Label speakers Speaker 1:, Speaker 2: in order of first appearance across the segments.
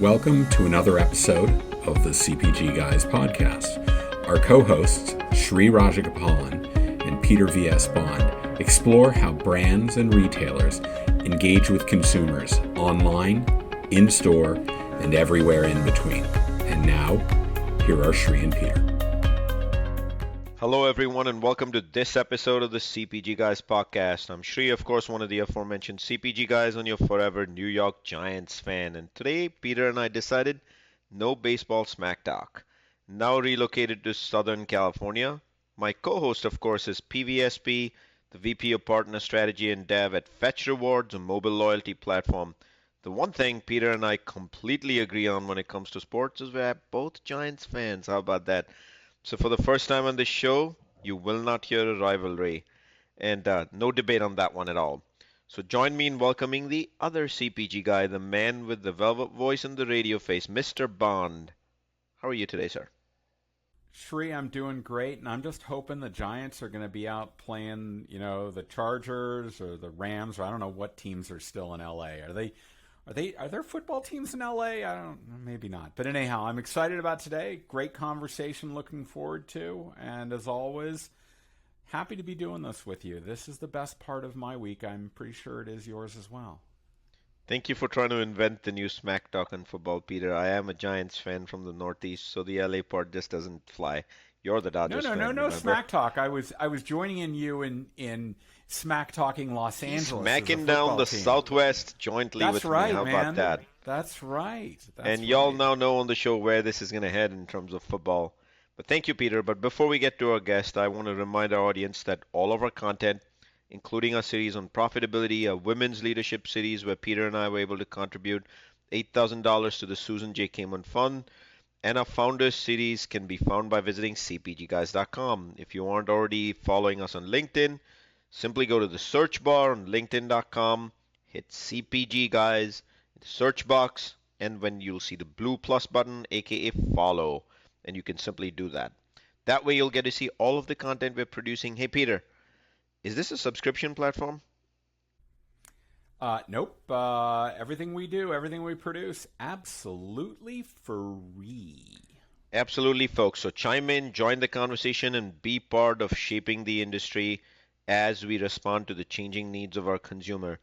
Speaker 1: Welcome to another episode of the CPG Guys podcast. Our co-hosts, Sri Rajagopalan and Peter V.S. Bond, explore how brands and retailers engage with consumers online, in-store, and everywhere in between. And now, here are Sri and Peter.
Speaker 2: Hello, everyone, and welcome to this episode of the CPG Guys podcast. I'm Sri, of course, one of the aforementioned CPG guys and your forever New York Giants fan. And today, Peter and I decided no baseball smack talk. Now relocated to Southern California. My co-host, of course, is PVSB, the VP of Partner Strategy and Dev at Fetch Rewards, a mobile loyalty platform. The one thing Peter and I completely agree on when it comes to sports is we're both Giants fans. How about that? So for the first time on this show, you will not hear a rivalry, and no debate on that one at all. So join me in welcoming the other CPG guy, the man with the velvet voice and the radio face, Mr. Bond. How are you today, sir?
Speaker 3: Sri, I'm doing great, and I'm just hoping the Giants are going to be out playing, the Chargers or the Rams, or I don't know what teams are still in LA. Are there football teams in LA? Maybe not. But anyhow, I'm excited about today. Great conversation, looking forward to. And as always, happy to be doing this with you. This is the best part of my week. I'm pretty sure it is yours as well.
Speaker 2: Thank you for trying to invent the new smack talk in football, Peter. I am a Giants fan from the Northeast, so the LA part just doesn't fly. You're the Dodgers fan.
Speaker 3: No smack talk. I was joining you in smack talking Los Angeles.
Speaker 2: Smacking down the
Speaker 3: team.
Speaker 2: Southwest jointly
Speaker 3: That's
Speaker 2: with
Speaker 3: right,
Speaker 2: me. How
Speaker 3: man.
Speaker 2: about that?
Speaker 3: That's right.
Speaker 2: And y'all now know on the show where this is going to head in terms of football. But thank you, Peter. But before we get to our guest, I want to remind our audience that all of our content, including our series on profitability, a women's leadership series where Peter and I were able to contribute $8,000 to the Susan J. Kamen Fund, and our Founders series can be found by visiting CPGGuys.com. If you aren't already following us on LinkedIn, simply go to the search bar on LinkedIn.com, hit CPG Guys in the search box, and when you'll see the blue plus button, aka follow, and you can simply do that. That way you'll get to see all of the content we're producing. Hey, Peter, is this a subscription platform?
Speaker 3: Nope. Everything we do, everything we produce, absolutely free.
Speaker 2: Absolutely, folks. So chime in, join the conversation, and be part of shaping the industry as we respond to the changing needs of our consumer.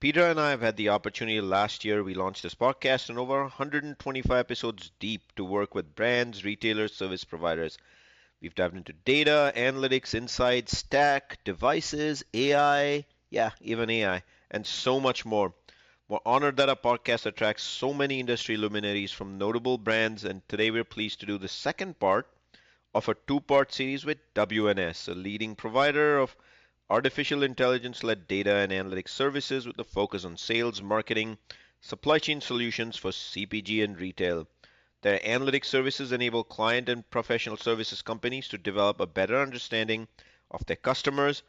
Speaker 2: Peter and I have had the opportunity last year. We launched this podcast and over 125 episodes deep to work with brands, retailers, service providers. We've dived into data, analytics, insights, tech, devices, AI, even AI, and so much more. We're honored that our podcast attracts so many industry luminaries from notable brands, and today we're pleased to do the second part of a two-part series with WNS, a leading provider of artificial intelligence-led data and analytics services with a focus on sales, marketing, supply chain solutions for CPG and retail. Their analytics services enable client and professional services companies to develop a better understanding of their customers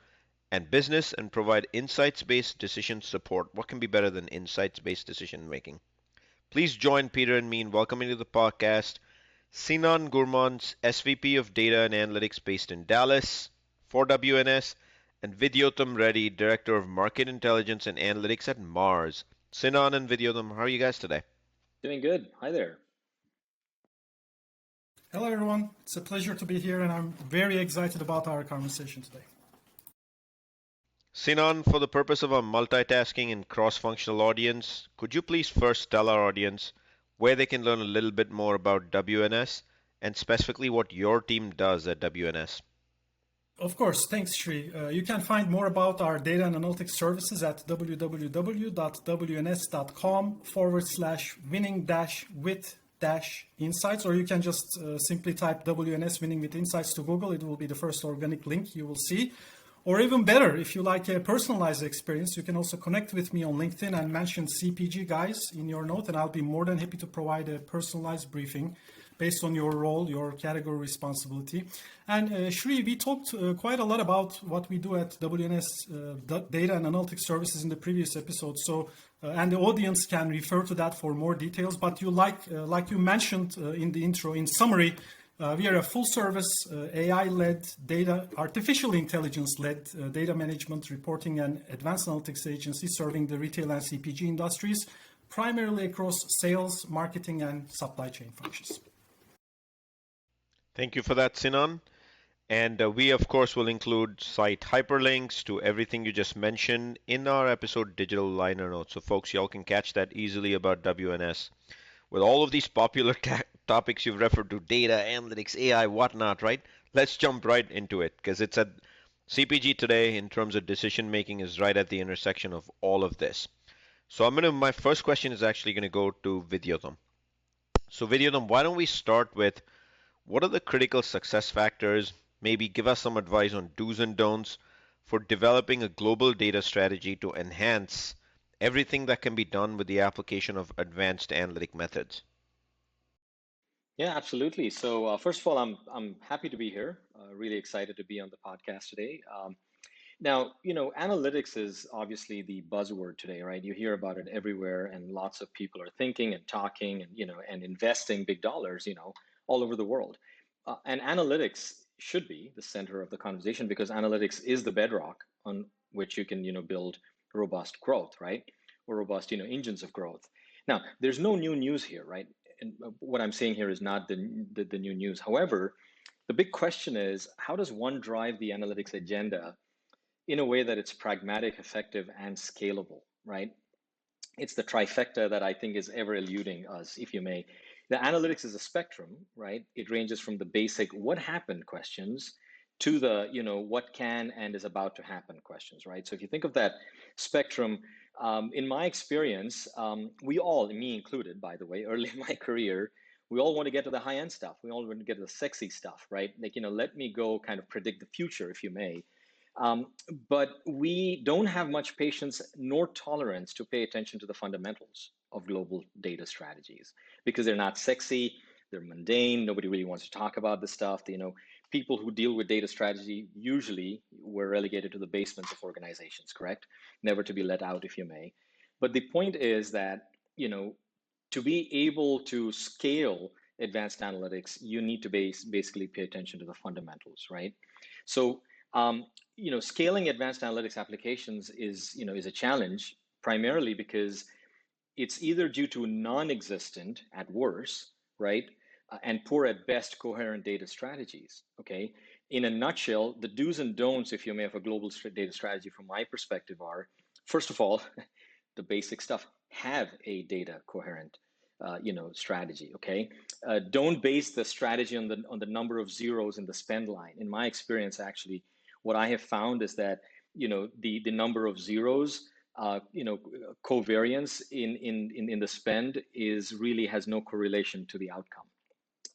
Speaker 2: and business and provide insights-based decision support. What can be better than insights-based decision making? Please join Peter and me in welcoming to the podcast Sinan Gurman, SVP of Data and Analytics based in Dallas for WNS, and Vidyotham Reddi, Director of Market Intelligence and Analytics at Mars. Sinan and Vidyotham, how are you guys today?
Speaker 4: Doing good. Hi there.
Speaker 5: Hello, everyone. It's a pleasure to be here, and I'm very excited about our conversation today.
Speaker 2: Sinan, for the purpose of our multitasking and cross-functional audience, could you please first tell our audience where they can learn a little bit more about WNS and specifically what your team does at WNS?
Speaker 5: Of course. Thanks, Sri. You can find more about our data and analytics services at www.wns.com/winning-with-insights, or you can just simply type WNS Winning with Insights to Google. It will be the first organic link you will see. Or even better, if you like a personalized experience, you can also connect with me on LinkedIn and mention CPG Guys in your note, and I'll be more than happy to provide a personalized briefing based on your role, your category responsibility. And Sri, we talked quite a lot about what we do at WNS Data and Analytics Services in the previous episode. So, and the audience can refer to that for more details. But you like you mentioned in the intro, in summary, we are a full-service AI-led data, artificial intelligence-led data management, reporting, and advanced analytics agency serving the retail and CPG industries primarily across sales, marketing, and supply chain functions.
Speaker 2: Thank you for that, Sinan. And we, of course, will include site hyperlinks to everything you just mentioned in our episode digital liner notes. So, folks, y'all can catch that easily about WNS. With all of these popular topics you've referred to, data, analytics, AI, whatnot, right? Let's jump right into it because it's at CPG today in terms of decision making is right at the intersection of all of this. So my first question is actually going to go to Vidyotham. So Vidyotham, why don't we start with what are the critical success factors? Maybe give us some advice on do's and don'ts for developing a global data strategy to enhance everything that can be done with the application of advanced analytic methods.
Speaker 4: Yeah, absolutely. So first of all, I'm happy to be here. Really excited to be on the podcast today. Now, analytics is obviously the buzzword today, right? You hear about it everywhere, and lots of people are thinking and talking, and and investing big dollars, all over the world. And analytics should be the center of the conversation because analytics is the bedrock on which you can, build robust growth, right? Or robust, engines of growth. Now, there's no new news here, right? And what I'm saying here is not the new news. However, the big question is, how does one drive the analytics agenda in a way that it's pragmatic, effective, and scalable, right? It's the trifecta that I think is ever eluding us, if you may. The analytics is a spectrum, right? It ranges from the basic what happened questions to the, what can and is about to happen questions, right? So if you think of that spectrum, in my experience, we all, me included, by the way, early in my career, we all want to get to the high end stuff. We all want to get to the sexy stuff, right? Like, let me go kind of predict the future, if you may. But we don't have much patience nor tolerance to pay attention to the fundamentals of global data strategies because they're not sexy, they're mundane, nobody really wants to talk about this stuff. People who deal with data strategy usually were relegated to the basements of organizations, correct? Never to be let out, if you may. But the point is that, to be able to scale advanced analytics, you need to basically pay attention to the fundamentals, right? So, scaling advanced analytics applications is a challenge primarily because it's either due to non-existent at worst, right, and poor at best coherent data strategies. Okay, in a nutshell, the do's and don'ts, if you may, of a global data strategy, from my perspective, are first of all, the basic stuff: have a data coherent, strategy. Okay, don't base the strategy on the number of zeros in the spend line. In my experience, actually, what I have found is that the number of zeros, covariance in the spend really has no correlation to the outcome.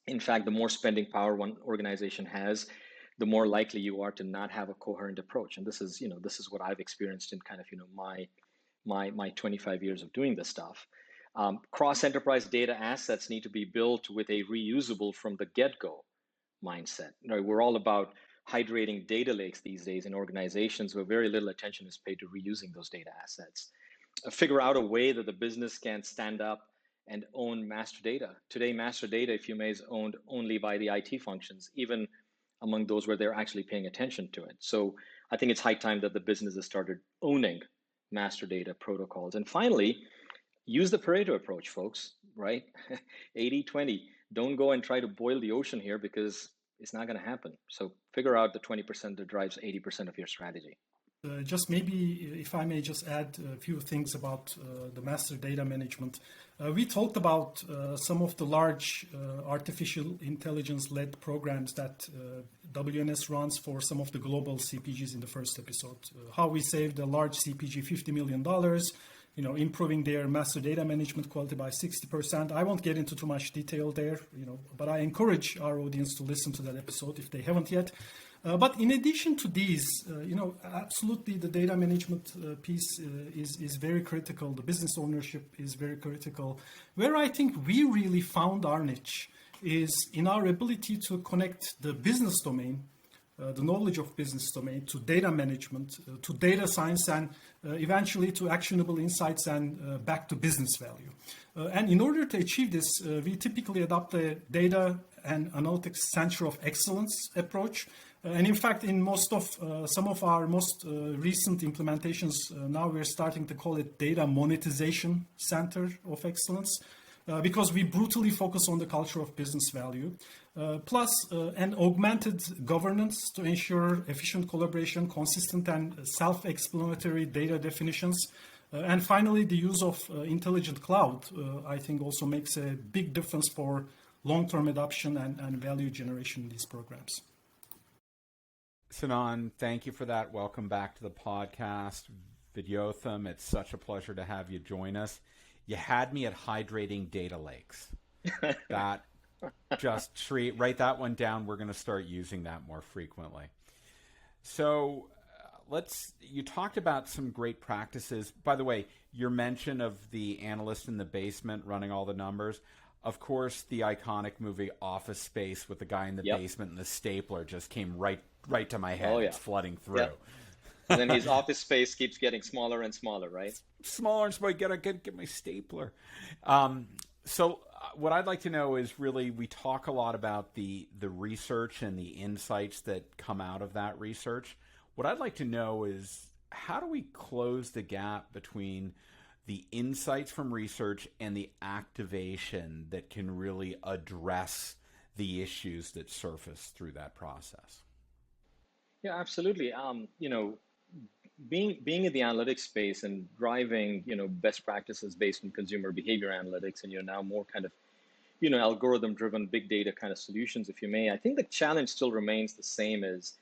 Speaker 4: In fact, the more spending power one organization has, the more likely you are to not have a coherent approach. And this is what I've experienced in kind of my 25 years of doing this stuff. Cross-enterprise data assets need to be built with a reusable from the get-go mindset. We're all about hydrating data lakes these days in organizations where very little attention is paid to reusing those data assets. Figure out a way that the business can stand up and own master data. Today, master data, if you may, is owned only by the IT functions, even among those where they're actually paying attention to it. So I think it's high time that the businesses started owning master data protocols. And finally, use the Pareto approach, folks, right? 80-20. Don't go and try to boil the ocean here because it's not going to happen. So figure out the 20% that drives 80% of your strategy.
Speaker 5: Just maybe, if I may just add a few things about the master data management. We talked about some of the large artificial intelligence-led programs that WNS runs for some of the global CPGs in the first episode. How we saved a large CPG $50 million, improving their master data management quality by 60%. I won't get into too much detail there, but I encourage our audience to listen to that episode if they haven't yet. But in addition to these, absolutely the data management piece is very critical. The business ownership is very critical. Where I think we really found our niche is in our ability to connect the business domain, the knowledge of business domain, to data management, to data science, and eventually to actionable insights and back to business value. And in order to achieve this, we typically adopt a data and analytics center of excellence approach, And in fact, in some of our most recent implementations, now we're starting to call it Data Monetization Center of Excellence, because we brutally focus on the culture of business value, plus an augmented governance to ensure efficient collaboration, consistent and self-explanatory data definitions. And finally, the use of intelligent cloud, I think, also makes a big difference for long-term adoption and value generation in these programs.
Speaker 3: Sinan, thank you for that. Welcome back to the podcast. Vidyotham, it's such a pleasure to have you join us. You had me at hydrating data lakes. That just write that one down. We're going to start using that more frequently. So you talked about some great practices. By the way, your mention of the analyst in the basement running all the numbers. Of course, the iconic movie Office Space with the guy in the basement and the stapler just came right to my head. It's flooding through.
Speaker 4: Yep. And then his office space keeps getting smaller and smaller, right?
Speaker 3: Smaller and smaller. Get my stapler. So what I'd like to know is really, we talk a lot about the research and the insights that come out of that research. What I'd like to know is, how do we close the gap between the insights from research and the activation that can really address the issues that surface through that process?
Speaker 4: Yeah, absolutely. Being in the analytics space and driving, best practices based on consumer behavior analytics, and now more kind of, algorithm-driven big data kind of solutions, if you may. I think the challenge still remains the same as,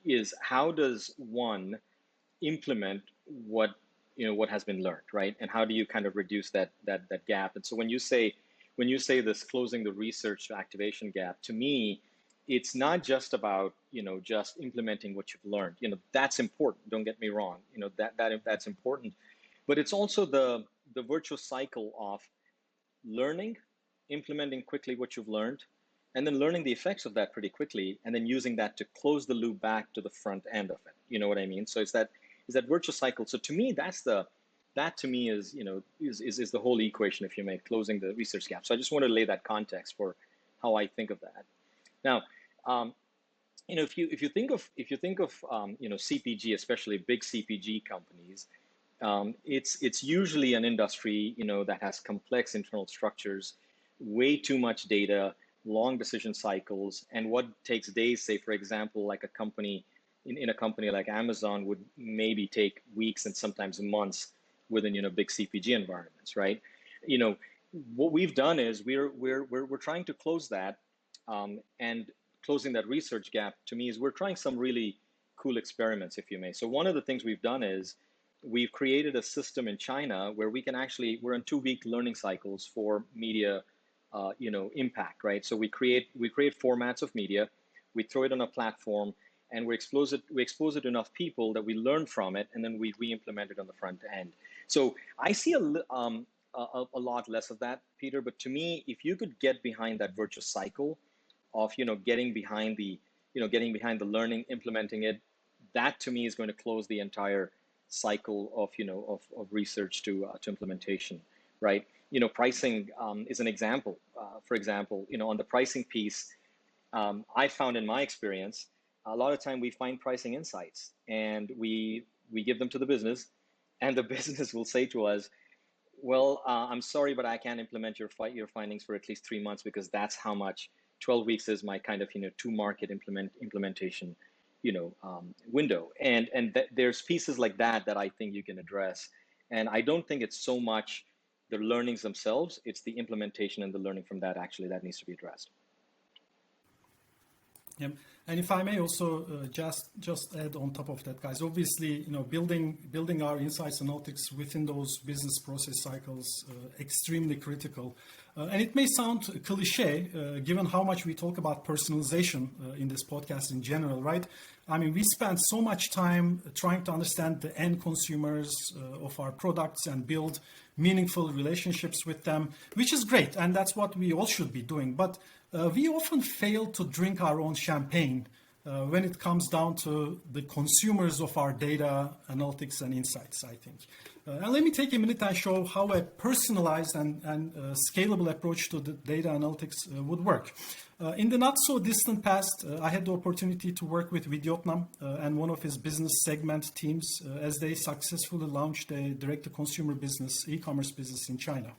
Speaker 4: is how does one implement what has been learned, right? And how do you kind of reduce that gap? And so when you say this closing the research to activation gap, to me, it's not just about just implementing what you've learned. That's important. Don't get me wrong. That's important, but it's also the virtuous cycle of learning, implementing quickly what you've learned, and then learning the effects of that pretty quickly, and then using that to close the loop back to the front end of it. You know what I mean? So it's that virtuous cycle. So to me, that to me is the whole equation, if you may, closing the research gap. So I just want to lay that context for how I think of that. Now, if you think of CPG, especially big CPG companies, it's usually an industry that has complex internal structures, way too much data, long decision cycles, and what takes days, say for example, like a company in a company like Amazon would maybe take weeks and sometimes months within big CPG environments, right? What we've done is we're trying to close that, and closing that research gap to me is we're trying some really cool experiments, if you may. So one of the things we've done is we've created a system in China where we're in 2-week learning cycles for media, impact, right? So we create formats of media, we throw it on a platform, and we expose it to enough people that we learn from it, and then we re-implement it on the front end. So I see a lot less of that, Peter. But to me, if you could get behind that virtuous cycle of getting behind the learning, implementing it, that to me is going to close the entire cycle of research to implementation, right? Pricing is an example. For example, on the pricing piece, I found in my experience, a lot of time we find pricing insights and we give them to the business, and the business will say to us, well, I'm sorry, but I can't implement your findings for at least 3 months, because that's how much 12 weeks is my kind of to market implementation window. And there's pieces like that I think you can address. And I don't think it's so much the learnings themselves, it's the implementation and the learning from that that needs to be addressed.
Speaker 5: Yeah. And if I may also just add on top of that, guys, obviously, building our insights analytics within those business process cycles, extremely critical. And it may sound cliche, given how much we talk about personalization in this podcast in general, right? I mean, we spend so much time trying to understand the end consumers of our products and build meaningful relationships with them, which is great. And that's what we all should be doing. But we often fail to drink our own champagne when it comes down to the consumers of our data, analytics, and insights, I think. And let me take a minute and show how a personalized and scalable approach to the data analytics would work. In the not so distant past, I had the opportunity to work with Vidyotham and one of his business segment teams as they successfully launched a direct-to-consumer business, e-commerce business in China.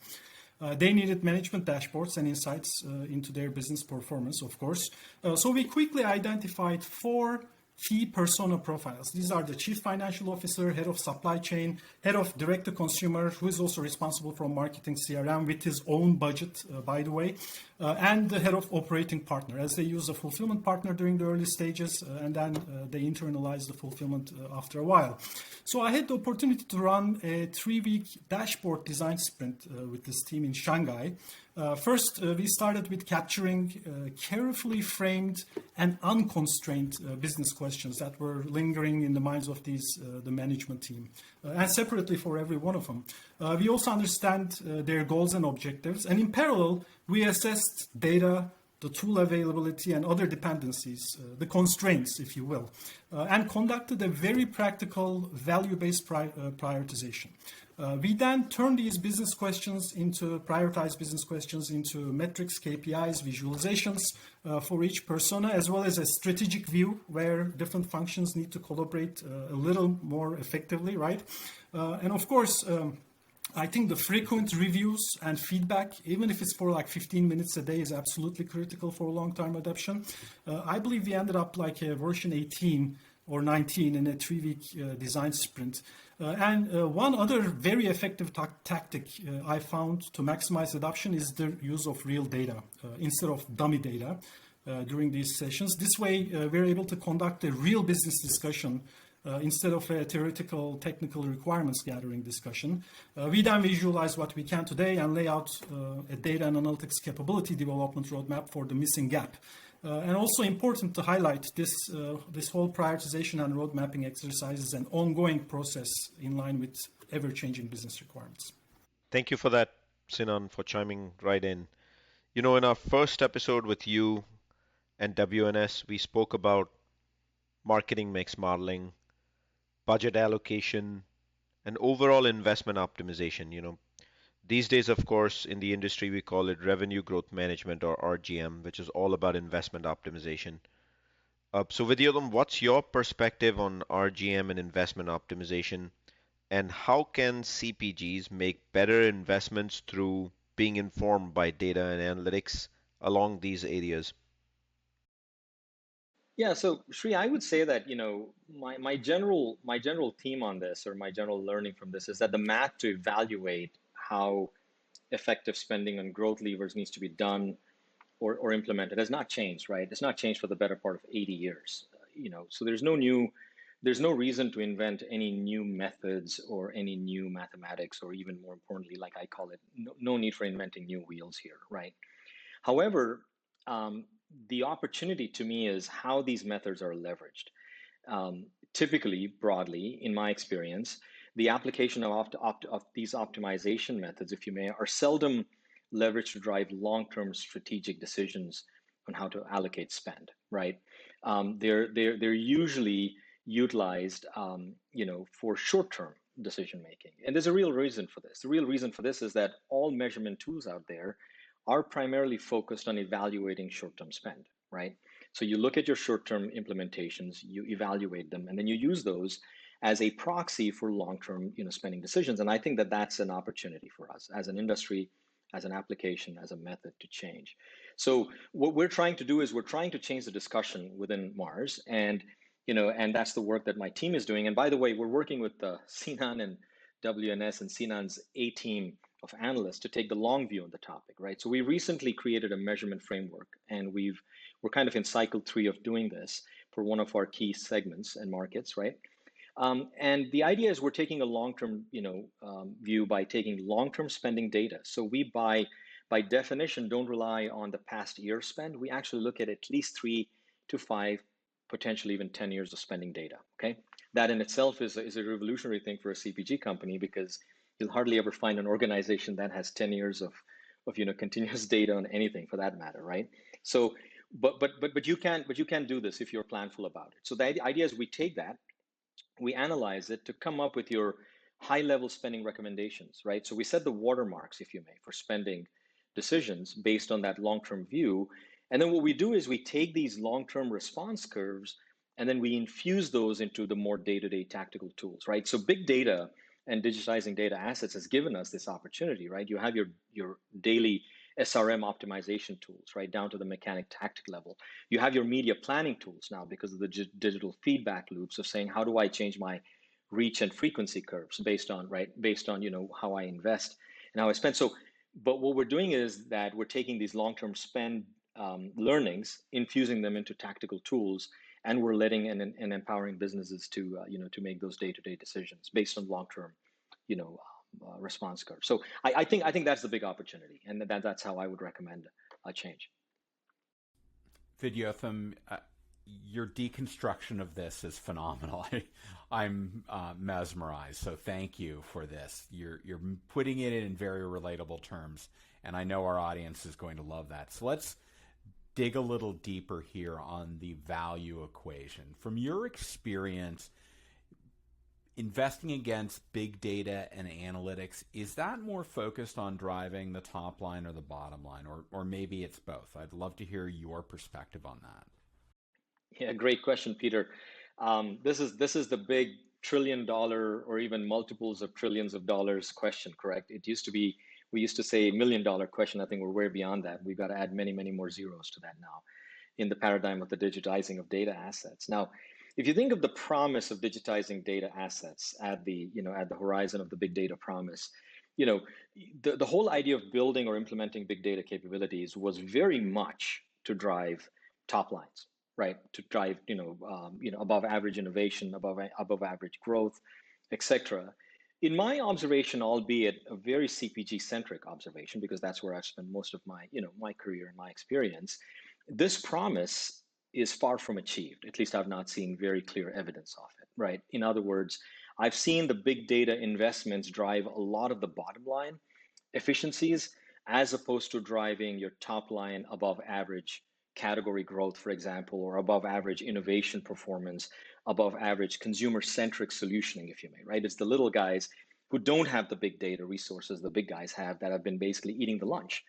Speaker 5: They needed management dashboards and insights into their business performance, of course. So we quickly identified 4 key persona profiles. These are the chief financial officer, head of supply chain, head of direct to consumer, who is also responsible for marketing CRM with his own budget, by the way, and the head of operating partner, as they use a fulfillment partner during the early stages, and then they internalize the fulfillment after a while. So I had the opportunity to run a 3-week dashboard design sprint with this team in Shanghai. First, we started with capturing carefully framed and unconstrained business questions that were lingering in the minds of the management team, and separately for every one of them. We also understand their goals and objectives, and in parallel, we assessed data, the tool availability, and other dependencies, the constraints, if you will, and conducted a very practical value-based prioritization. We then turn these business questions into prioritized business questions into metrics, KPIs, visualizations for each persona, as well as a strategic view where different functions need to collaborate a little more effectively, right? And of course, I think the frequent reviews and feedback, even if it's for like 15 minutes a day, is absolutely critical for long-term adoption. I believe we ended up like a version 18 or 19 in a 3-week design sprint. And one other very effective tactic I found to maximize adoption is the use of real data instead of dummy data during these sessions. This way, we're able to conduct a real business discussion instead of a theoretical technical requirements gathering discussion. We then visualize what we can today and lay out a data and analytics capability development roadmap for the missing gap. And also important to highlight this whole prioritization and road mapping exercise is an ongoing process in line with ever-changing business requirements.
Speaker 2: Thank you for that, Sinan, for chiming right in. You know, in our first episode with you and WNS, we spoke about marketing mix modeling, budget allocation, and overall investment optimization. You know, these days, of course, in the industry, we call it revenue growth management, or RGM, which is all about investment optimization. So Vidyotham, what's your perspective on RGM and investment optimization, and how can CPGs make better investments through being informed by data and analytics along these areas?
Speaker 4: Yeah, so Shri, I would say that, you know, my general theme on this, or my general learning from this, is that the math to evaluate how effective spending on growth levers needs to be done or implemented has not changed, right? It's not changed for the better part of 80 years. You know, so there's no reason to invent any new methods or any new mathematics, or even more importantly, like I call it, no need for inventing new wheels here, right? However, the opportunity to me is how these methods are leveraged. Typically, broadly, in my experience, the application of these optimization methods, if you may, are seldom leveraged to drive long-term strategic decisions on how to allocate spend, right? They're usually utilized, you know, for short-term decision making, and there's a real reason for this. The real reason for this is that all measurement tools out there are primarily focused on evaluating short-term spend, right? So you look at your short-term implementations, you evaluate them, and then you use those as a proxy for long-term, you know, spending decisions. And I think that that's an opportunity for us as an industry, as an application, as a method to change. So what we're trying to do is we're trying to change the discussion within Mars, and you know, and that's the work that my team is doing. And by the way, we're working with Sinan and WNS and Sinan's A team of analysts to take the long view on the topic, right? So we recently created a measurement framework, and we're kind of in cycle 3 of doing this for one of our key segments and markets, right? And the idea is we're taking a long-term, you know, view by taking long-term spending data. So we, by definition, don't rely on the past year spend. We actually look at least 3 to 5, potentially even 10 years of spending data. Okay, that in itself is a revolutionary thing for a CPG company, because you'll hardly ever find an organization that has 10 years of you know, continuous data on anything for that matter, right? So, but you can do this if you're planful about it. So the idea is we take that, we analyze it to come up with your high-level spending recommendations, right? So we set the watermarks, if you may, for spending decisions based on that long-term view. And then what we do is we take these long-term response curves and then we infuse those into the more day-to-day tactical tools, right? So big data and digitizing data assets has given us this opportunity, right? You have your daily SRM optimization tools, right, down to the mechanic tactic level. You have your media planning tools now because of the digital feedback loops of saying, how do I change my reach and frequency curves based on how I invest and how I spend. So, but what we're doing is that we're taking these long-term spend learnings, infusing them into tactical tools, and we're letting and empowering businesses to to make those day-to-day decisions based on long-term response curve. So I think that's the big opportunity, and that's how I would recommend a change.
Speaker 3: Vidyotham, your deconstruction of this is phenomenal. I'm mesmerized. So thank you for this. You're putting it in very relatable terms, and I know our audience is going to love that. So let's dig a little deeper here on the value equation. From your experience investing against big data and analytics, is that more focused on driving the top line or the bottom line, or maybe it's both? I'd love to hear your perspective on that.
Speaker 4: Yeah, great question, Peter. This is the big $1 trillion or even multiples of trillions of dollars question, correct? It used to be, we used to say $1 million question. I think we're way beyond that. We've got to add many, many more zeros to that now in the paradigm of the digitizing of data assets. Now, if you think of the promise of digitizing data assets at the horizon of the big data promise, the whole idea of building or implementing big data capabilities was very much to drive top lines, right? To drive above average innovation, above average growth, etc. In my observation, albeit a very CPG centric observation, because that's where I've spent most of my my career and my experience, this promise is far from achieved. At least I've not seen very clear evidence of it, right? In other words, I've seen the big data investments drive a lot of the bottom line efficiencies as opposed to driving your top line above average category growth, for example, or above average innovation performance, above average consumer-centric solutioning, if you may, right? It's the little guys who don't have the big data resources the big guys have that have been basically eating the lunch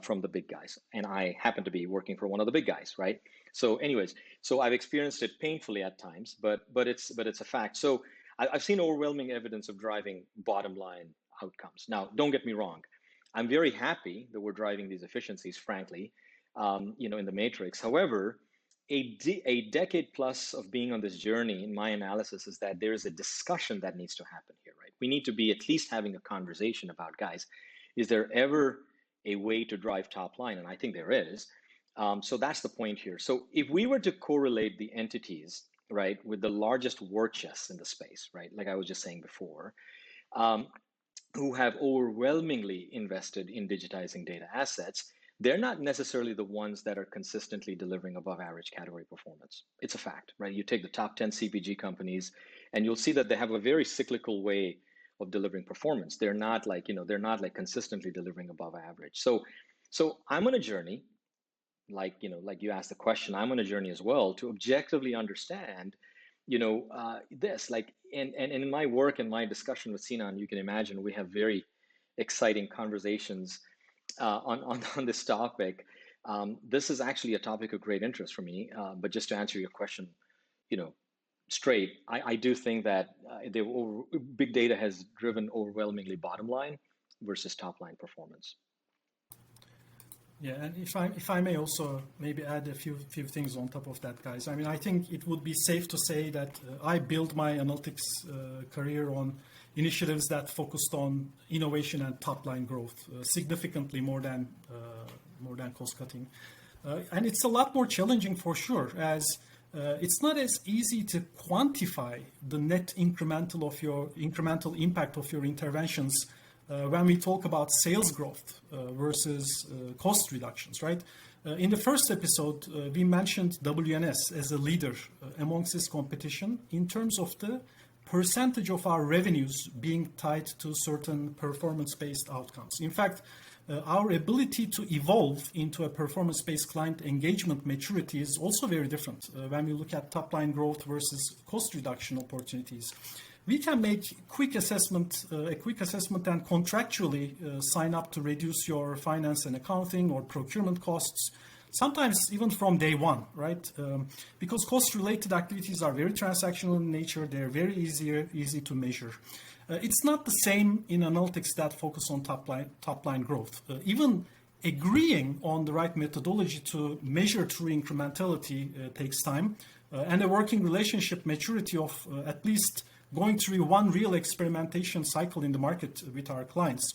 Speaker 4: from the big guys. And I happen to be working for one of the big guys, right? So anyways, so I've experienced it painfully at times, but it's a fact. So I've seen overwhelming evidence of driving bottom line outcomes. Now, don't get me wrong. I'm very happy that we're driving these efficiencies, frankly, in the matrix. However, a decade plus of being on this journey, in my analysis, is that there is a discussion that needs to happen here, right? We need to be at least having a conversation about, guys, is there ever a way to drive top line? And I think there is. So that's the point here. So if we were to correlate the entities, right, with the largest war chests in the space, right, like I was just saying before, who have overwhelmingly invested in digitizing data assets, they're not necessarily the ones that are consistently delivering above average category performance. It's a fact, right? You take the top 10 CPG companies and you'll see that they have a very cyclical way of delivering performance. They're not like consistently delivering above average. So I'm on a journey, like you asked the question, I'm on a journey as well to objectively understand, this, and in my work and my discussion with Sinan, you can imagine we have very exciting conversations on this topic. This is actually a topic of great interest for me. But just to answer your question, straight, I do think that big data has driven overwhelmingly bottom line versus top line performance.
Speaker 5: Yeah, and if I may also maybe add a few things on top of that, guys. I mean, I think it would be safe to say that I built my analytics career on initiatives that focused on innovation and top line growth, significantly more than cost cutting, and it's a lot more challenging for sure, as it's not as easy to quantify the net incremental impact of your interventions when we talk about sales growth versus cost reductions, right? In the first episode, we mentioned WNS as a leader amongst this competition in terms of the percentage of our revenues being tied to certain performance-based outcomes. In fact, our ability to evolve into a performance-based client engagement maturity is also very different when we look at top-line growth versus cost reduction opportunities. we can make a quick assessment and contractually sign up to reduce your finance and accounting or procurement costs, sometimes even from day one, right? Because cost-related activities are very transactional in nature. They're very easy to measure. It's not the same in analytics that focus on top line growth. Even agreeing on the right methodology to measure true incrementality takes time, and a working relationship maturity of at least going through one real experimentation cycle in the market with our clients.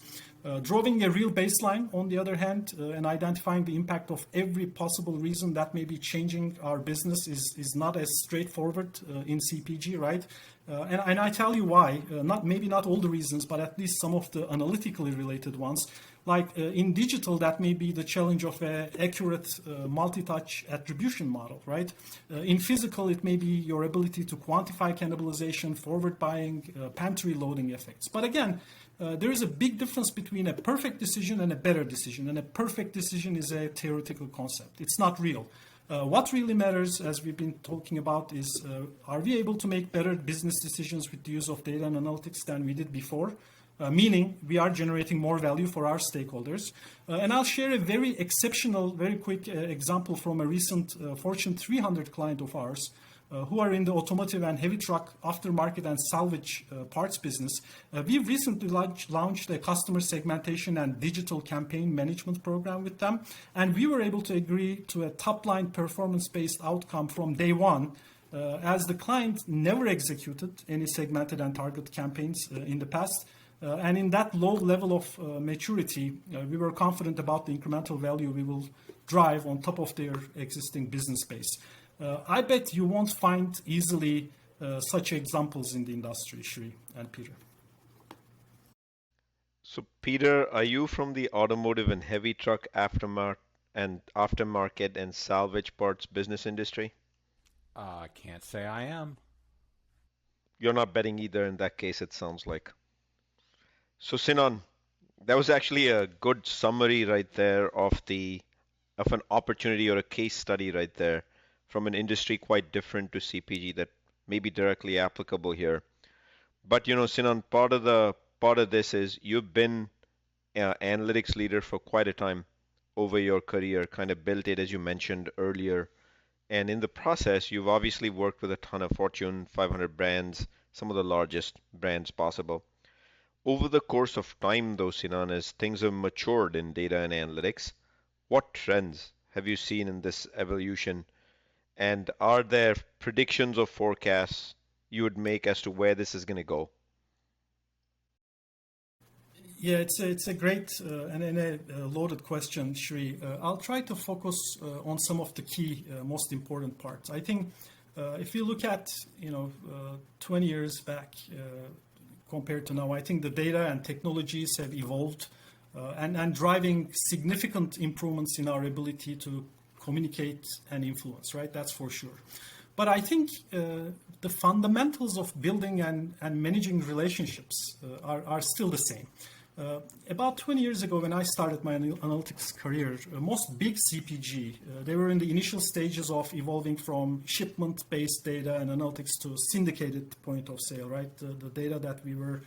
Speaker 5: Drawing a real baseline, on the other hand, and identifying the impact of every possible reason that may be changing our business is not as straightforward in CPG, right? And I tell you why, maybe not all the reasons, but at least some of the analytically related ones. Like in digital, that may be the challenge of an accurate multi-touch attribution model, right? In physical, it may be your ability to quantify cannibalization, forward buying, pantry loading effects. But again, there is a big difference between a perfect decision and a better decision. And a perfect decision is a theoretical concept. It's not real. What really matters, as we've been talking about, is are we able to make better business decisions with the use of data and analytics than we did before? Meaning we are generating more value for our stakeholders. And I'll share a very exceptional, very quick example from a recent Fortune 300 client of ours who are in the automotive and heavy truck aftermarket and salvage parts business. We've recently launched a customer segmentation and digital campaign management program with them. And we were able to agree to a top-line performance-based outcome from day one, as the client never executed any segmented and targeted campaigns in the past. And in that low level of maturity, we were confident about the incremental value we will drive on top of their existing business base. I bet you won't find easily such examples in the industry, Shri and Peter.
Speaker 2: So, Peter, are you from the automotive and heavy truck aftermarket and salvage parts business industry?
Speaker 3: I can't say I am.
Speaker 2: You're not betting either in that case, it sounds like. So, Sinan, that was actually a good summary right there of an opportunity or a case study right there from an industry quite different to CPG that may be directly applicable here. But Sinan, part of this is you've been an analytics leader for quite a time over your career, kind of built it as you mentioned earlier. And in the process, you've obviously worked with a ton of Fortune 500 brands, some of the largest brands possible. Over the course of time, though, Sinan, as things have matured in data and analytics, what trends have you seen in this evolution? And are there predictions or forecasts you would make as to where this is going to go?
Speaker 5: Yeah, it's a great and a loaded question, Shri. I'll try to focus on some of the key, most important parts. I think if you look at 20 years back compared to now, I think the data and technologies have evolved and driving significant improvements in our ability to communicate and influence, right? That's for sure. But I think the fundamentals of building and managing relationships are still the same. About 20 years ago, when I started my analytics career, most big CPG, they were in the initial stages of evolving from shipment-based data and analytics to syndicated point of sale, right? The data that we were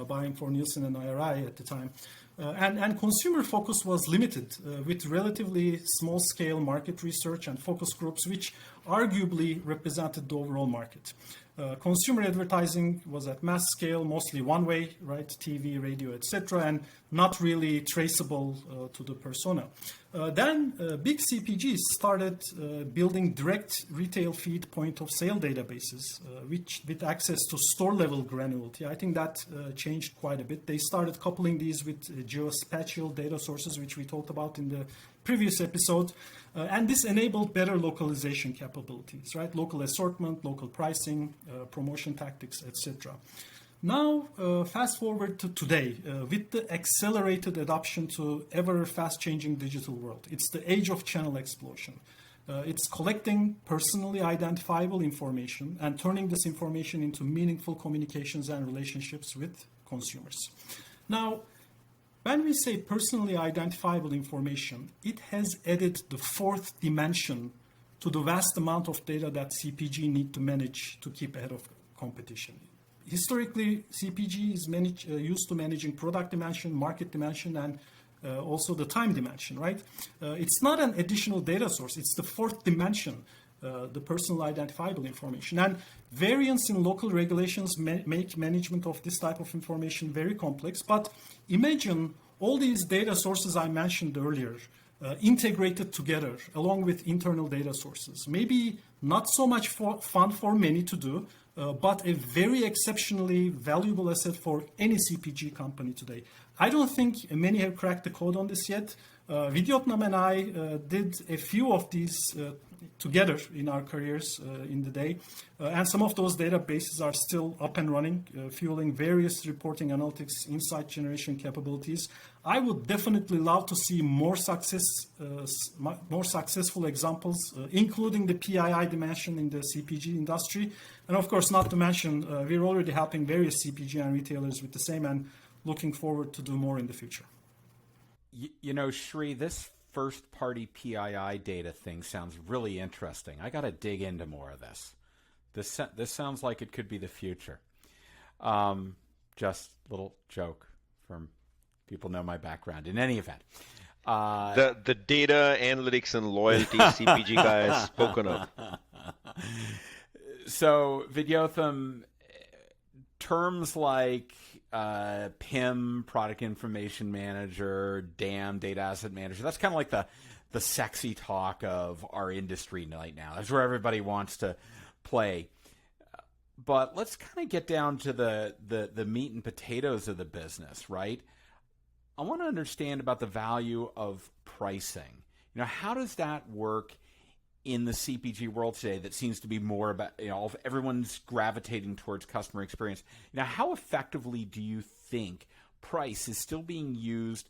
Speaker 5: buying for Nielsen and IRI at the time. And consumer focus was limited with relatively small-scale market research and focus groups, which arguably represented the overall market. Consumer advertising was at mass scale, mostly one-way, right? TV, radio, etc., and not really traceable to the persona. Then big CPGs started building direct retail feed point-of-sale databases, which with access to store-level granularity. I think that changed quite a bit. They started coupling these with geospatial data sources, which we talked about in the previous episode, and this enabled better localization capabilities, right? Local assortment, local pricing, promotion tactics, etc. Now, fast forward to today, with the accelerated adoption to ever fast-changing digital world. It's the age of channel explosion. It's collecting personally identifiable information and turning this information into meaningful communications and relationships with consumers. Now, when we say personally identifiable information, it has added the fourth dimension to the vast amount of data that CPG need to manage to keep ahead of competition. historically, CPG is used to managing product dimension, market dimension, and also the time dimension, right? It's not an additional data source. It's the fourth dimension, the personal identifiable information. And variance in local regulations make management of this type of information very complex. But imagine all these data sources I mentioned earlier integrated together along with internal data sources. Maybe not so much fun for many to do, but a very exceptionally valuable asset for any CPG company today. I don't think many have cracked the code on this yet. Vidyotham and I did a few of these together in our careers in the day. And some of those databases are still up and running, fueling various reporting analytics, insight generation capabilities. I would definitely love to see more successful examples, including the PII dimension in the CPG industry. And of course, not to mention, we're already helping various CPG and retailers with the same, and looking forward to do more in the future.
Speaker 3: You know, Shri, this first-party PII data thing sounds really interesting. I got to dig into more of this. This sounds like it could be the future. Just a little joke from people know my background. In any event,
Speaker 2: the data analytics and loyalty CPG guys spoken of.
Speaker 3: So, Vidyotham, terms like PIM, Product Information Manager, DAM, Data Asset Manager, that's kind of like the sexy talk of our industry right now. That's where everybody wants to play. But let's kind of get down to the meat and potatoes of the business, right? I want to understand about the value of pricing. You know, how does that work in the CPG world today that seems to be more about, you know, everyone's gravitating towards customer experience? Now, how effectively do you think price is still being used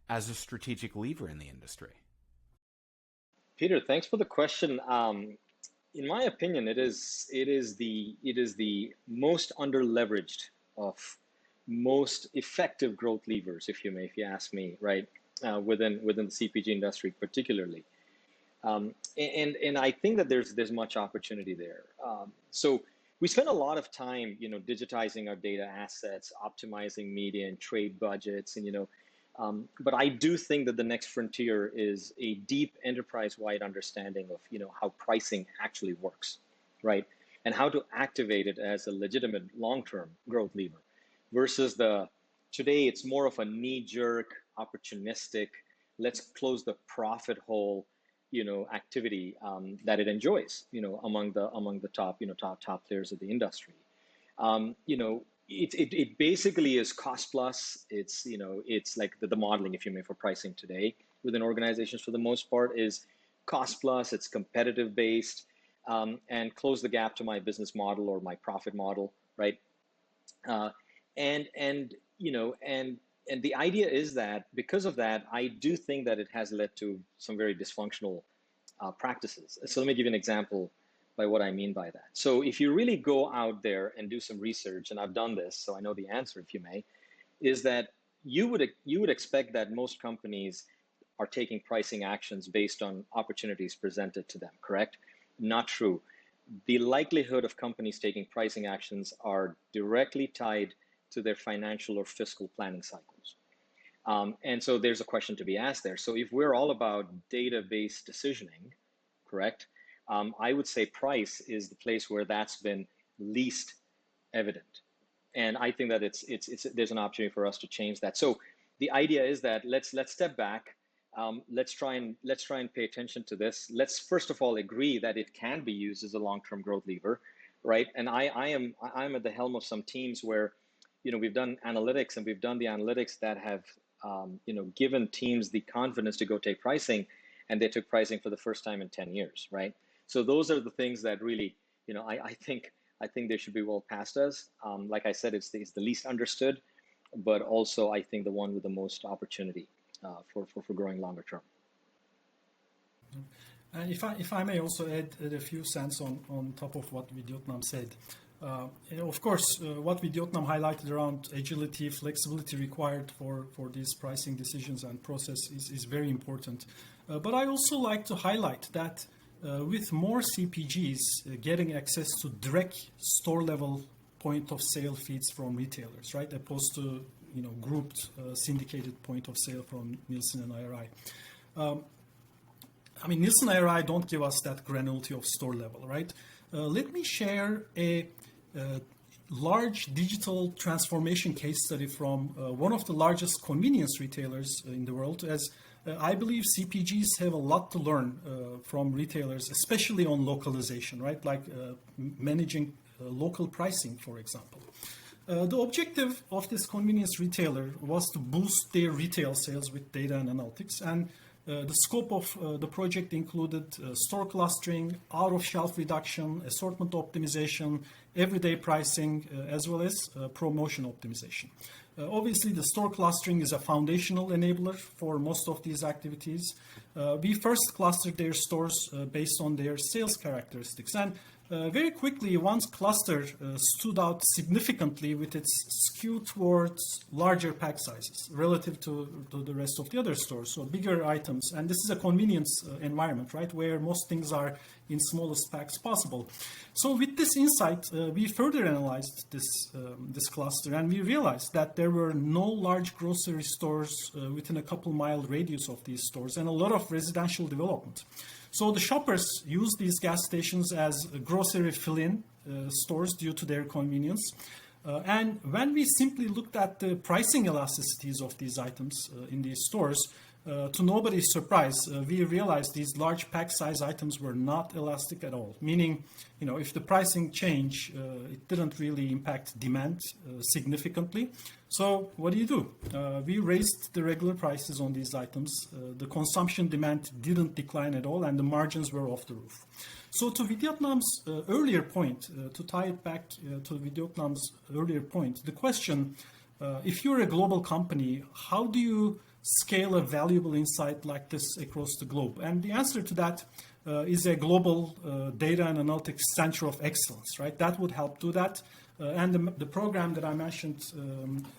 Speaker 3: as a strategic lever in the industry?
Speaker 4: Peter, thanks for the question. In my opinion, it is the most underleveraged of most effective growth levers, if you ask me, right? Within the CPG industry, particularly. And I think that there's much opportunity there. So we spend a lot of time, digitizing our data assets, optimizing media and trade budgets, and but I do think that the next frontier is a deep enterprise-wide understanding of how pricing actually works, right? And how to activate it as a legitimate long-term growth lever, versus today it's more of a knee-jerk, opportunistic, let's close the profit hole activity that it enjoys, among the top players of the industry. It basically is cost plus. It's like the modeling, if you may, for pricing today within organizations for the most part is cost plus. It's competitive based, and close the gap to my business model or my profit model, right? And the idea is that because of that, I do think that it has led to some very dysfunctional practices. So let me give you an example by what I mean by that. So if you really go out there and do some research, and I've done this, so I know the answer, if you may, is that you would expect that most companies are taking pricing actions based on opportunities presented to them, correct? Not true. The likelihood of companies taking pricing actions are directly tied to their financial or fiscal planning cycles. And so there's a question to be asked there. So if we're all about data-based decisioning, correct? I would say price is the place where that's been least evident. And I think that there's an opportunity for us to change that. So the idea is that let's step back. Let's try and pay attention to this. Let's first of all agree that it can be used as a long-term growth lever, right? And I'm at the helm of some teams where we've done analytics, and we've done the analytics that have given teams the confidence to go take pricing, and they took pricing for the first time in 10 years, right? So those are the things that really, I think they should be well past us. Like I said, it's the least understood, but also I think the one with the most opportunity for growing longer term.
Speaker 5: And if I may also add a few cents on top of what Vidyotham said. Of course, what Vidyotham highlighted around agility, flexibility required for these pricing decisions and process is very important. But I also like to highlight that with more CPGs getting access to direct store level point of sale feeds from retailers, right? Opposed to grouped syndicated point of sale from Nielsen and IRI. Nielsen and IRI don't give us that granularity of store level, right? Let me share a large digital transformation case study from one of the largest convenience retailers in the world, as I believe CPGs have a lot to learn from retailers, especially on localization, right? Like managing local pricing, for example. The objective of this convenience retailer was to boost their retail sales with data and analytics, and the scope of the project included store clustering, out-of-shelf reduction, assortment optimization, everyday pricing, as well as promotion optimization. Obviously, the store clustering is a foundational enabler for most of these activities. We first clustered their stores based on their sales characteristics, and very quickly, one cluster stood out significantly with its skew towards larger pack sizes relative to the rest of the other stores, so bigger items. And this is a convenience environment, right, where most things are in smallest packs possible. So with this insight, we further analyzed this cluster, and we realized that there were no large grocery stores within a couple-mile radius of these stores, and a lot of residential development. So the shoppers use these gas stations as grocery fill-in stores due to their convenience. And when we simply looked at the pricing elasticities of these items in these stores, to nobody's surprise, we realized these large pack size items were not elastic at all. Meaning, if the pricing change, it didn't really impact demand significantly. So what do? We raised the regular prices on these items. The consumption demand didn't decline at all, and the margins were off the roof. So to Vidyothm's earlier point, to tie it back to Vidyothm's earlier point, the question, if you're a global company, how do you scale a valuable insight like this across the globe? And the answer to that is a global data and analytics center of excellence, right? That would help do that. And the program that I mentioned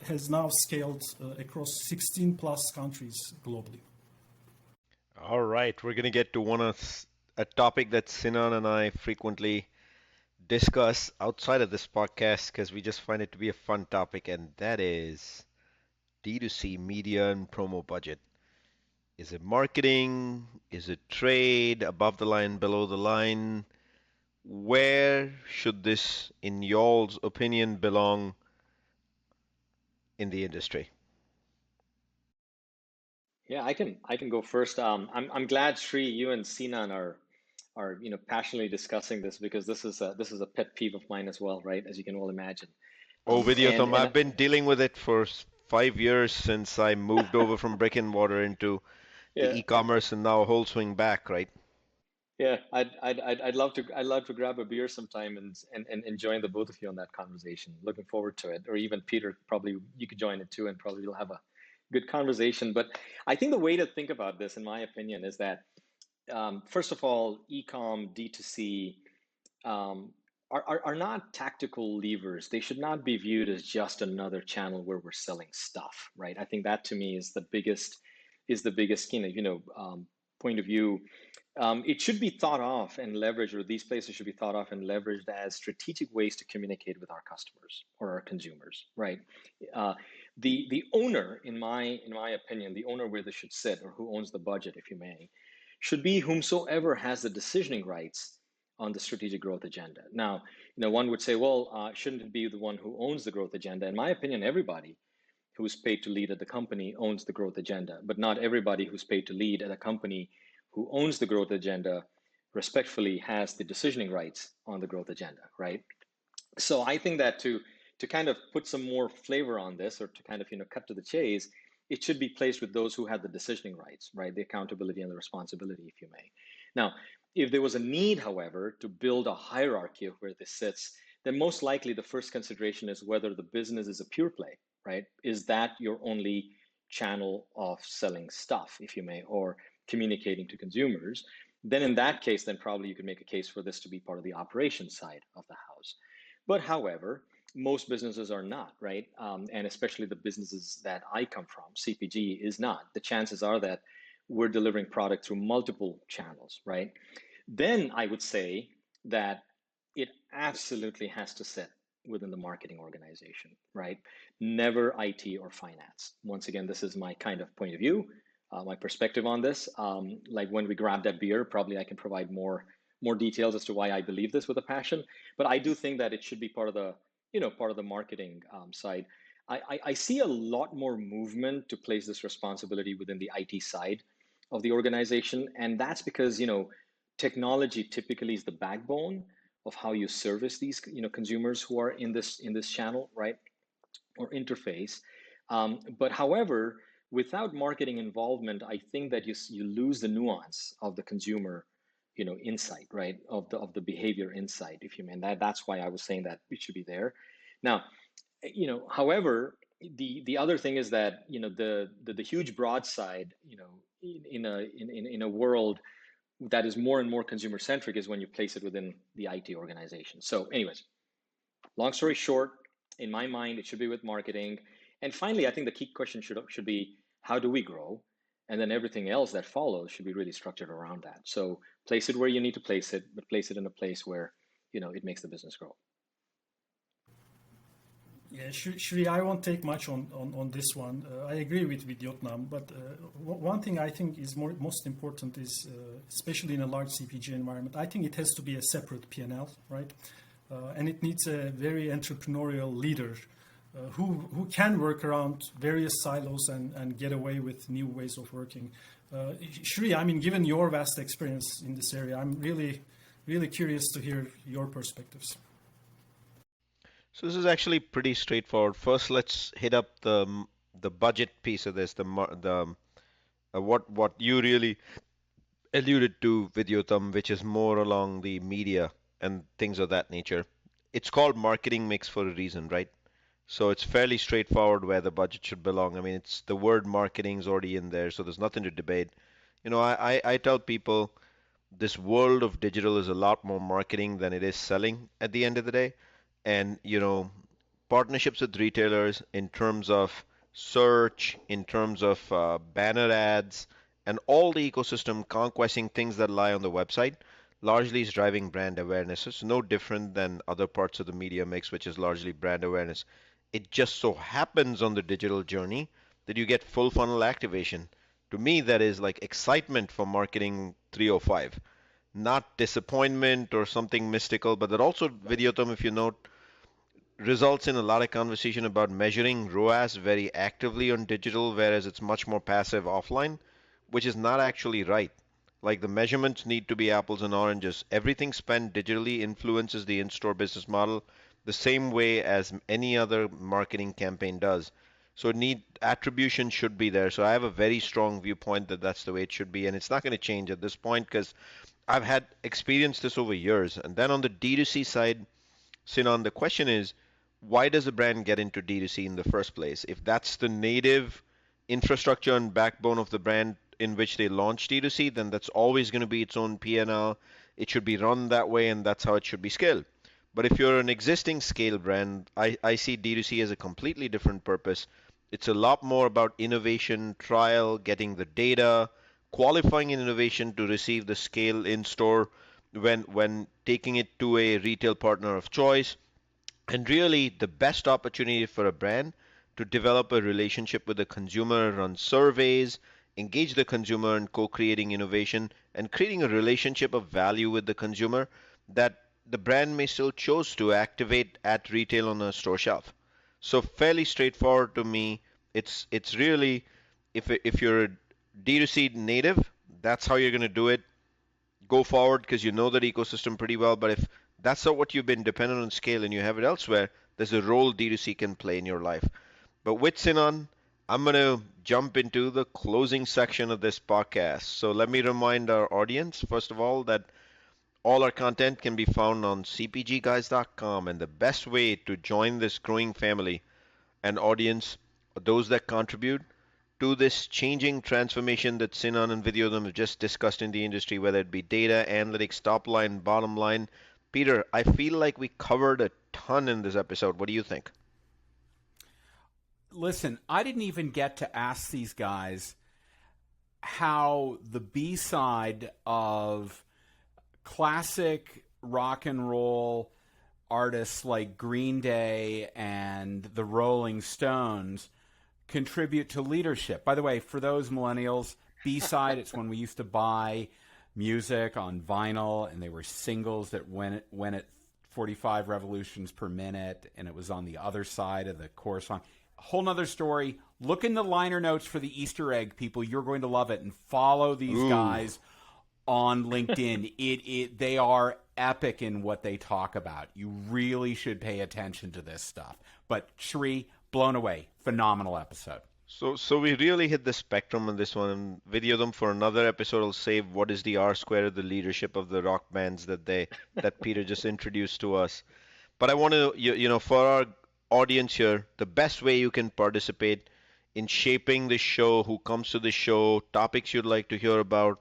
Speaker 5: has now scaled across 16 plus countries globally.
Speaker 2: All right, we're going to get to a topic that Sinan and I frequently discuss outside of this podcast because we just find it to be a fun topic, and that is D2C media and promo budget. Is it marketing? Is it trade? Above the line, below the line? Where should this, in y'all's opinion, belong in the industry?
Speaker 4: Yeah, I can go first. I'm glad Sri, you and Sinan are passionately discussing this, because this is a pet peeve of mine as well, right? As you can all imagine.
Speaker 2: Vidyotham, I've been dealing with it for 5 years since I moved over from brick and mortar into the e-commerce, and now a whole swing back, right?
Speaker 4: Yeah, I'd love to grab a beer sometime and join the both of you on that conversation. Looking forward to it. Or even Peter, probably you could join it too, and probably we'll have a good conversation. But I think the way to think about this, in my opinion, is that first of all, e-com, D2C are not tactical levers. They should not be viewed as just another channel where we're selling stuff, right? I think that to me is the biggest point of view. It should be thought of and leveraged, or these places should be thought of and leveraged as strategic ways to communicate with our customers or our consumers, right? The owner, in my opinion, the owner where this should sit, or who owns the budget, if you may, should be whomsoever has the decisioning rights on the strategic growth agenda. Now, one would say, well, shouldn't it be the one who owns the growth agenda? In my opinion, everybody who's paid to lead at the company owns the growth agenda, but not everybody who's paid to lead at a company who owns the growth agenda respectfully has the decisioning rights on the growth agenda, right? So I think that to kind of put some more flavor on this, or to kind of cut to the chase, it should be placed with those who have the decisioning rights, right? The accountability and the responsibility, if you may. Now, if there was a need, however, to build a hierarchy of where this sits, then most likely the first consideration is whether the business is a pure play, right? Is that your only channel of selling stuff, if you may, or communicating to consumers? Then in that case, then probably you could make a case for this to be part of the operations side of the house. But however, most businesses are not, right? And especially the businesses that I come from, CPG is not. The chances are that we're delivering product through multiple channels, right? Then I would say that it absolutely has to sit within the marketing organization, right? Never IT or finance. Once again, this is my kind of point of view, my perspective on this. Like when we grab that beer, probably I can provide more details as to why I believe this with a passion. But I do think that it should be part of the part of the marketing side. I see a lot more movement to place this responsibility within the IT side of the organization, and that's because technology typically is the backbone of how you service these consumers who are in this channel, right, or interface. But however, without marketing involvement, I think that you lose the nuance of the consumer insight, right, of the behavior insight, if you mean that's why I was saying that it should be there. Now, however, the other thing is that the huge broad side, in a world that is more and more consumer centric, is when you place it within the IT organization. So anyways, long story short, in my mind, it should be with marketing. And finally, I think the key question should be, how do we grow? And then everything else that follows should be really structured around that. So place it where you need to place it, but place it in a place where it makes the business grow.
Speaker 5: Yeah, Shri, I won't take much on this one. I agree with Vidyotham, but one thing I think is most important is, especially in a large CPG environment, I think it has to be a separate P&L, right? And it needs a very entrepreneurial leader who can work around various silos and get away with new ways of working. Shri, I mean, given your vast experience in this area, I'm really, really curious to hear your perspectives.
Speaker 2: So this is actually pretty straightforward. First, let's hit up the budget piece of this, what you really alluded to, Vidyotham, which is more along the media and things of that nature. It's called marketing mix for a reason, right? So it's fairly straightforward where the budget should belong. I mean, it's the word marketing is already in there, so there's nothing to debate. I tell people this world of digital is a lot more marketing than it is selling at the end of the day. And, partnerships with retailers in terms of search, in terms of banner ads, and all the ecosystem conquesting things that lie on the website largely is driving brand awareness. It's no different than other parts of the media mix, which is largely brand awareness. It just so happens on the digital journey that you get full funnel activation. To me, that is like excitement for marketing 305, not disappointment or something mystical, but that also, Vidyotham, if you note, results in a lot of conversation about measuring ROAS very actively on digital, whereas it's much more passive offline, which is not actually right. Like the measurements need to be apples and oranges. Everything spent digitally influences the in-store business model the same way as any other marketing campaign does. So attribution should be there. So I have a very strong viewpoint that that's the way it should be, and it's not going to change at this point because I've had experienced this over years. And then on the D2C side, Sinan, the question is, why does a brand get into D2C in the first place? If that's the native infrastructure and backbone of the brand in which they launch D2C, then that's always going to be its own P&L. It should be run that way, and that's how it should be scaled. But if you're an existing scale brand, I see D2C as a completely different purpose. It's a lot more about innovation, trial, getting the data, qualifying an innovation to receive the scale in store when taking it to a retail partner of choice. And really, the best opportunity for a brand to develop a relationship with the consumer, run surveys, engage the consumer in co-creating innovation, and creating a relationship of value with the consumer that the brand may still choose to activate at retail on a store shelf. So fairly straightforward to me. It's really, if you're a D2C native, that's how you're going to do it. Go forward because you know that ecosystem pretty well. But if that's not what you've been dependent on scale and you have it elsewhere, there's a role D2C can play in your life. But with Sinan, I'm going to jump into the closing section of this podcast. So let me remind our audience, first of all, that all our content can be found on CPGGuys.com, and the best way to join this growing family and audience, those that contribute to this changing transformation that Sinan and Vidyotham have just discussed in the industry, whether it be data, analytics, top line, bottom line. Peter, I feel like we covered a ton in this episode. What do you think?
Speaker 3: Listen, I didn't even get to ask these guys how the B side of classic rock and roll artists like Green Day and the Rolling Stones contribute to leadership. By the way, for those millennials, B-side, it's when we used to buy music on vinyl, and they were singles that went at 45 revolutions per minute, and it was on the other side of the core song. A whole nother story. Look in the liner notes for the Easter egg, people. You're going to love it, and follow these guys on LinkedIn. They are epic in what they talk about. You really should pay attention to this stuff. But Shri, blown away. Phenomenal episode.
Speaker 2: So we really hit the spectrum on this one. And Vidyotham, for another episode, will save what is the R square of the leadership of the rock bands that Peter just introduced to us. But I want to, for our audience here, the best way you can participate in shaping the show, who comes to the show, topics you'd like to hear about,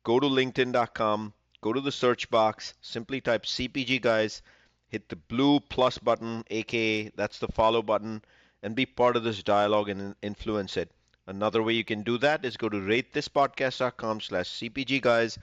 Speaker 2: go to linkedin.com, go to the search box, simply type CPG Guys, hit the blue plus button, aka that's the follow button, and be part of this dialogue and influence it. Another way you can do that is go to ratethispodcast.com/CPGguys,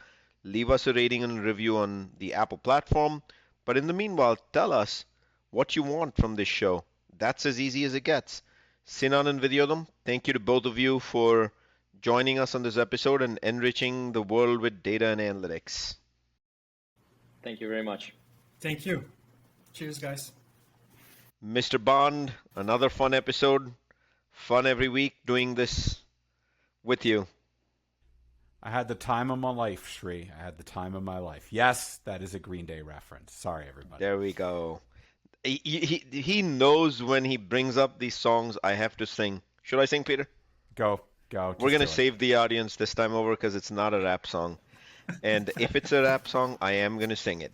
Speaker 2: leave us a rating and a review on the Apple platform. But in the meanwhile, tell us what you want from this show. That's as easy as it gets. Sinan and Vidyotham, thank you to both of you for joining us on this episode and enriching the world with data and analytics.
Speaker 4: Thank you very much.
Speaker 5: Thank you. Cheers, guys.
Speaker 2: Mr. Bond, another fun episode. Fun every week doing this with you.
Speaker 3: I had the time of my life, Shri. I had the time of my life. Yes, that is a Green Day reference. Sorry, everybody.
Speaker 2: There we go. He knows when he brings up these songs I have to sing. Should I sing, Peter?
Speaker 3: Go.
Speaker 2: We're going to save the audience this time over because it's not a rap song. And if it's a rap song, I am going to sing it.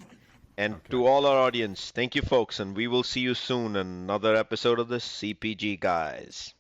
Speaker 2: And to all our audience, thank you, folks, and we will see you soon in another episode of the CPG Guys.